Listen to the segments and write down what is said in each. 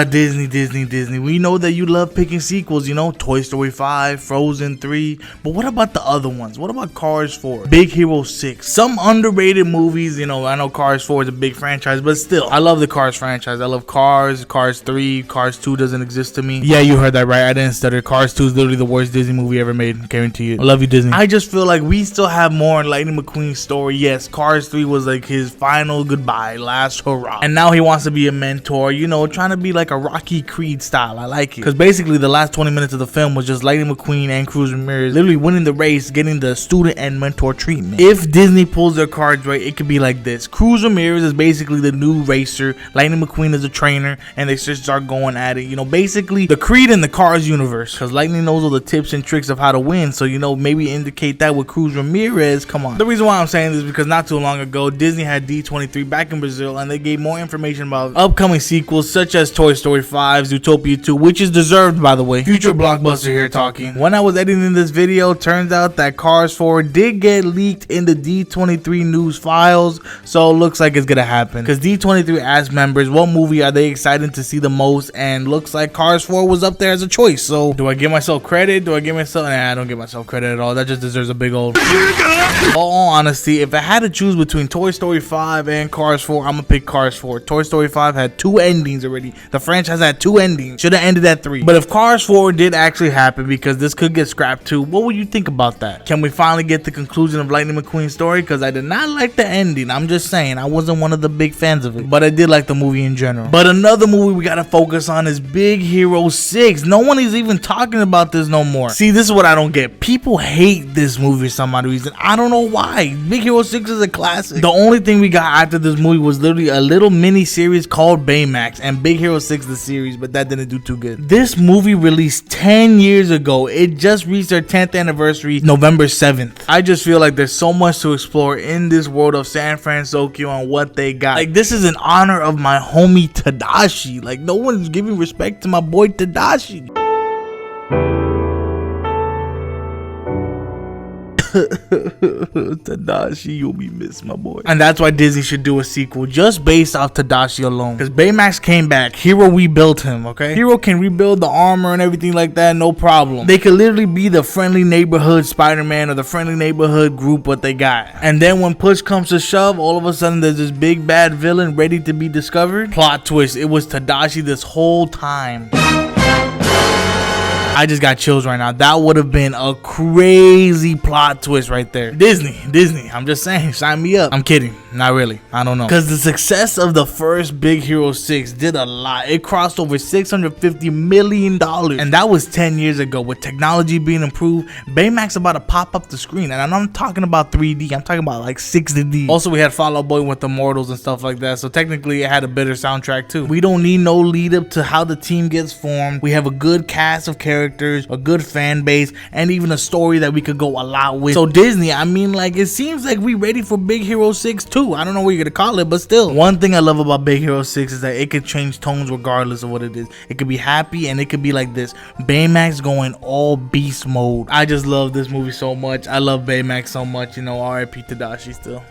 Disney. We know that you love picking sequels, you know, Toy Story 5, Frozen 3. But what about the other ones? What about Cars 4, Big Hero 6? Some underrated movies, you know, I know Cars 4 is a big franchise, but still, I love the Cars franchise. I love Cars, Cars 3, Cars 2 doesn't exist to me. Yeah, you heard that right. I didn't stutter. Cars 2 is literally the worst Disney movie ever made. Guarantee it. I love you, Disney. I just feel like we still have more in Lightning McQueen's story. Yes, Cars 3 was like his final goodbye, last hurrah. And now he wants to be a mentor, you know, trying to be like a Rocky Creed style. I like it. Because basically the last 20 minutes of the film was just Lightning McQueen and Cruz Ramirez literally winning the race, getting the student and mentor treatment. If Disney pulls their cards right, it could be like this. Cruz Ramirez is basically the new racer. Lightning McQueen is a trainer, and they just start going at it. You know, basically the Creed in the Cars universe. Because Lightning knows all the tips and tricks of how to win. So, you know, maybe indicate that with Cruz Ramirez. Come on. The reason why I'm saying this is because not too long ago, Disney had D23 back in Brazil, and they gave more information about upcoming sequels such as Toy Story 5, Zootopia 2, which is deserved, by the way. Future Blockbuster here talking. When I was editing this video, turns out that Cars 4 did get leaked in the D23 news files, so it looks like it's gonna happen. Because D23 asked members what movie are they excited to see the most, and looks like Cars 4 was up there as a choice. So do I give myself credit? Do I give myself? Nah, I don't give myself credit at all. That just deserves a big old. All honesty, if I had to choose between Toy Story 5 and Cars 4, I'm gonna pick Cars 4. Toy Story 5 had 2 endings already. The franchise had 2 endings. Should have ended at 3. But if Cars 4 did actually happen, because this could get scrapped too, what would you think about that? Can we finally get the conclusion of Lightning McQueen's story? Because I did not like the ending. I'm just saying, I wasn't one of the big fans of it, but I did like the movie in general. But another movie we gotta focus on is Big Hero 6. No one is even talking about this no more. See, this is what I don't get. People hate this movie for some odd reason. I don't know why. Big Hero 6 is a classic. The only thing we got after this movie was literally a little mini series called Baymax and Big Hero 6 the series, but that didn't do too good. This movie released 10 years ago. It just reached their 10th anniversary November 7th. I just feel like there's so much to explore in this world of San Francisco and what they got. Like, this is in honor of my homie Tadashi. Like, no one's giving respect to my boy Tadashi. Tadashi, you'll be missed, my boy. And that's why Disney should do a sequel just based off Tadashi alone. Because Baymax came back. Hero rebuilt him, okay? Hero can rebuild the armor and everything like that, no problem. They could literally be the friendly neighborhood Spider-Man or the friendly neighborhood group what they got. And then when push comes to shove, all of a sudden there's this big bad villain ready to be discovered. Plot twist, it was Tadashi this whole time. I just got chills right now. That would have been a crazy plot twist right there. Disney, I'm just saying, sign me up. I'm kidding, not really, I don't know. Because the success of the first Big Hero 6 did a lot. It crossed over $650 million, and that was 10 years ago. With technology being improved, Baymax about to pop up the screen, and I'm not talking about 3D, I'm talking about like 6D. Also, we had Fall Out Boy with Immortals and stuff like that, so technically it had a better soundtrack too. We don't need no lead up to how the team gets formed. We have a good cast of characters, a good fan base, and even a story that we could go a lot with. So Disney, I mean, like, it seems like we ready for Big Hero 6 too. I don't know what you're gonna call it, but still. One thing I love about Big Hero 6 is that it could change tones regardless of what it is. It could be happy and it could be like this. Baymax going all beast mode. I just love this movie so much. I love Baymax so much, you know, R.I.P. Tadashi still.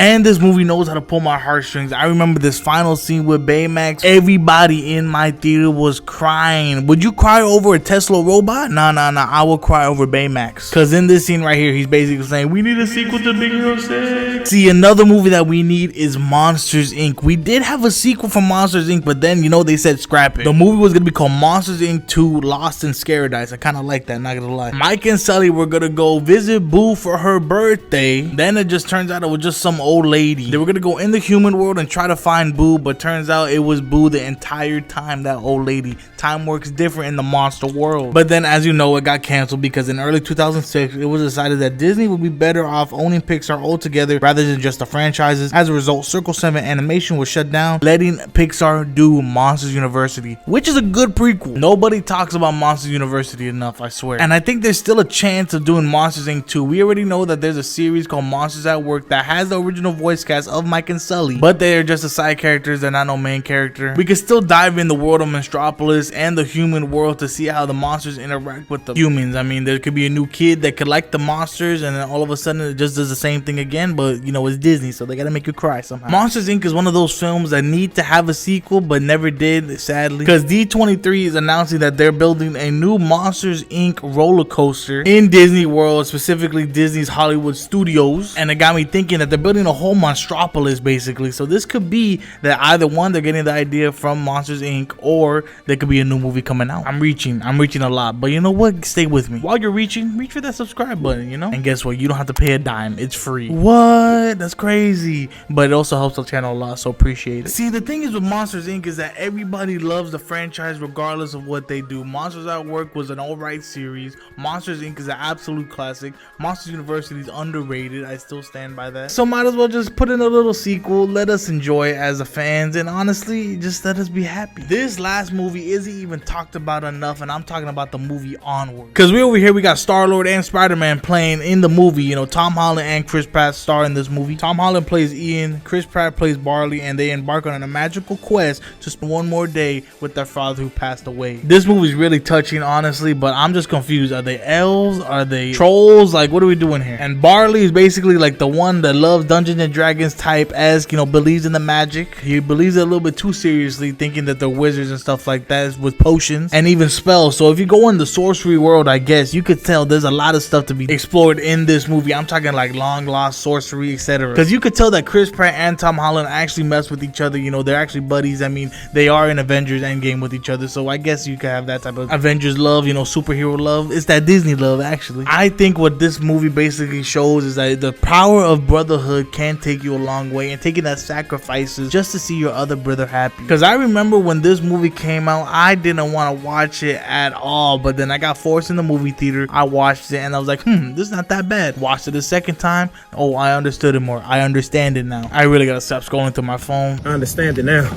And this movie knows how to pull my heartstrings. I remember this final scene with Baymax. Everybody in my theater was crying. Would you cry over a Tesla robot? Nah. I will cry over Baymax. Because in this scene right here, he's basically saying, we need a sequel to Big Hero 6. See, another movie that we need is Monsters, Inc. We did have a sequel for Monsters, Inc., but then, you know, they said scrap it. The movie was going to be called Monsters, Inc. 2 Lost in Scaradise. I kind of like that, not going to lie. Mike and Sully were going to go visit Boo for her birthday. Then it just turns out it was just some old lady. They were gonna go in the human world and try to find Boo, but turns out it was Boo the entire time, that old lady. Time works different in the monster world. But then, as you know, it got canceled because in early 2006 it was decided that Disney would be better off owning Pixar altogether rather than just the franchises. As a result, Circle 7 Animation was shut down, letting Pixar do Monsters University, which is a good prequel. Nobody talks about Monsters University enough, I swear. And I think there's still a chance of doing Monsters Inc. 2. We already know that there's a series called Monsters at Work that has has the original voice cast of Mike and Sully, but they are just the side characters. They're not no main character. We can still dive in the world of Monstropolis and the human world to see how the monsters interact with the humans. I mean, there could be a new kid that could like the monsters, and then all of a sudden it just does the same thing again, but you know, it's Disney, so they gotta make you cry somehow. Monsters Inc. is one of those films that need to have a sequel, but never did, sadly, because D23 is announcing that they're building a new Monsters Inc. roller coaster in Disney World, specifically Disney's Hollywood Studios, and it got me thinking that they're building a whole Monstropolis basically. So this could be that either one, they're getting the idea from Monsters Inc., or there could be a new movie coming out. I'm reaching a lot, but you know what? Stay with me. While you're reaching, reach for that subscribe button, you know? And guess what? You don't have to pay a dime. It's free. What? That's crazy. But it also helps the channel a lot, so appreciate it. See, the thing is with Monsters Inc. is that everybody loves the franchise regardless of what they do. Monsters at Work was an alright series. Monsters Inc. is an absolute classic. Monsters University is underrated. I still stand by that. So might as well just put in a little sequel. Let us enjoy it as the fans, and honestly, just let us be happy. This last movie isn't even talked about enough, and I'm talking about the movie Onward. Because we over here, we got Star-Lord and Spider-Man playing in the movie. You know, Tom Holland and Chris Pratt star in this movie. Tom Holland plays Ian, Chris Pratt plays Barley, and they embark on a magical quest to spend one more day with their father who passed away. This movie is really touching, honestly, but I'm just confused. Are they elves? Are they trolls? Like, what are we doing here? And Barley is basically like the one that loves Dungeons and Dragons type-esque, you know, believes in the magic. He believes it a little bit too seriously, thinking that they're wizards and stuff like that with potions and even spells. So if you go in the sorcery world, I guess you could tell there's a lot of stuff to be explored in this movie. I'm talking like long lost sorcery, etc. Because you could tell that Chris Pratt and Tom Holland actually mess with each other. You know, they're actually buddies. I mean, they are in Avengers Endgame with each other, so I guess you could have that type of Avengers love, you know, superhero love. It's that Disney love, actually. I think what this movie basically shows is that the power of brotherhood can take you a long way, and taking that sacrifices just to see your other brother happy. Because I remember when this movie came out, I didn't want to watch it at all, but then I got forced in the movie theater. I watched it and I was like, this is not that bad. Watched it the second time. Oh, I understood it more. I understand it now. I really gotta stop scrolling through my phone. I understand it now.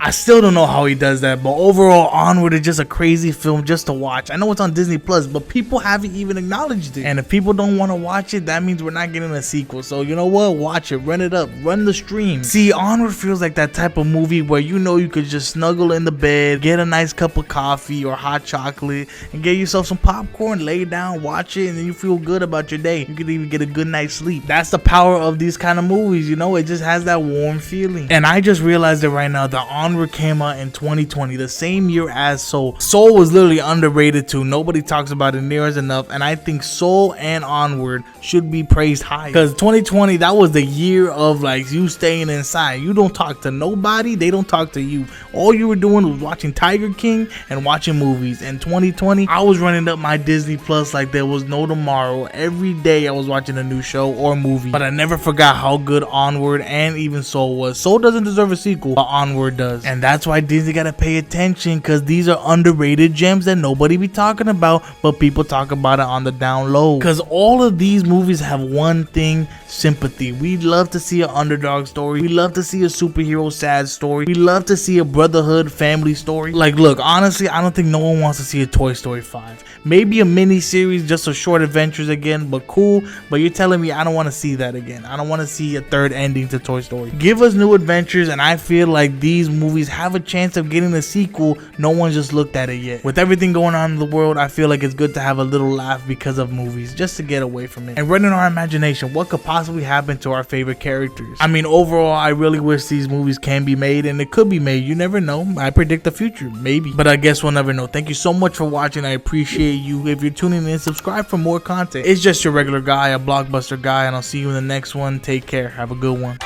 I still don't know how he does that, but overall, Onward is just a crazy film just to watch. I know it's on Disney Plus, but people haven't even acknowledged it. And if people don't want to watch it, that means we're not getting a sequel. So you know what? Watch it, run it up, run the stream. See, Onward feels like that type of movie where you know you could just snuggle in the bed, get a nice cup of coffee or hot chocolate, and get yourself some popcorn, lay down, watch it, and then you feel good about your day. You could even get a good night's sleep. That's the power of these kind of movies, you know? It just has that warm feeling. And I just realized it right now. The Onward came out in 2020, the same year as Soul. Soul was literally underrated too. Nobody talks about it near as enough, and I think Soul and Onward should be praised high, because 2020, that was the year of like you staying inside. You don't talk to nobody, they don't talk to you. All you were doing was watching Tiger King and watching movies. In 2020, I was running up my Disney Plus like there was no tomorrow. Every day I was watching a new show or movie, but I never forgot how good Onward and even Soul was. Soul doesn't deserve a sequel, but Onward does, and that's why Disney gotta pay attention, because these are underrated gems that nobody be talking about, but people talk about it on the down low. Because all of these movies have one thing: sympathy. We love to see an underdog story. We love to see a superhero sad story. We love to see a brotherhood family story. Like, look, honestly, I don't think no one wants to see a Toy Story 5. Maybe a mini series, just a short adventures again, but cool. But you're telling me I don't want to see that again. I don't want to see a third ending to Toy Story. Give us new adventures, and I feel like these movies have a chance of getting a sequel. No one just looked at it yet. With everything going on in the world, I feel like it's good to have a little laugh because of movies, just to get away from it and run in our imagination. What could possibly happen to our favorite characters? I mean, overall, I really wish these movies can be made, and it could be made. You never know. I predict the future, maybe, but I guess we'll never know. Thank you so much for watching. I appreciate you. If you're tuning in, subscribe for more content. It's just your regular guy, a blockbuster guy, and I'll see you in the next one. Take care. Have a good one.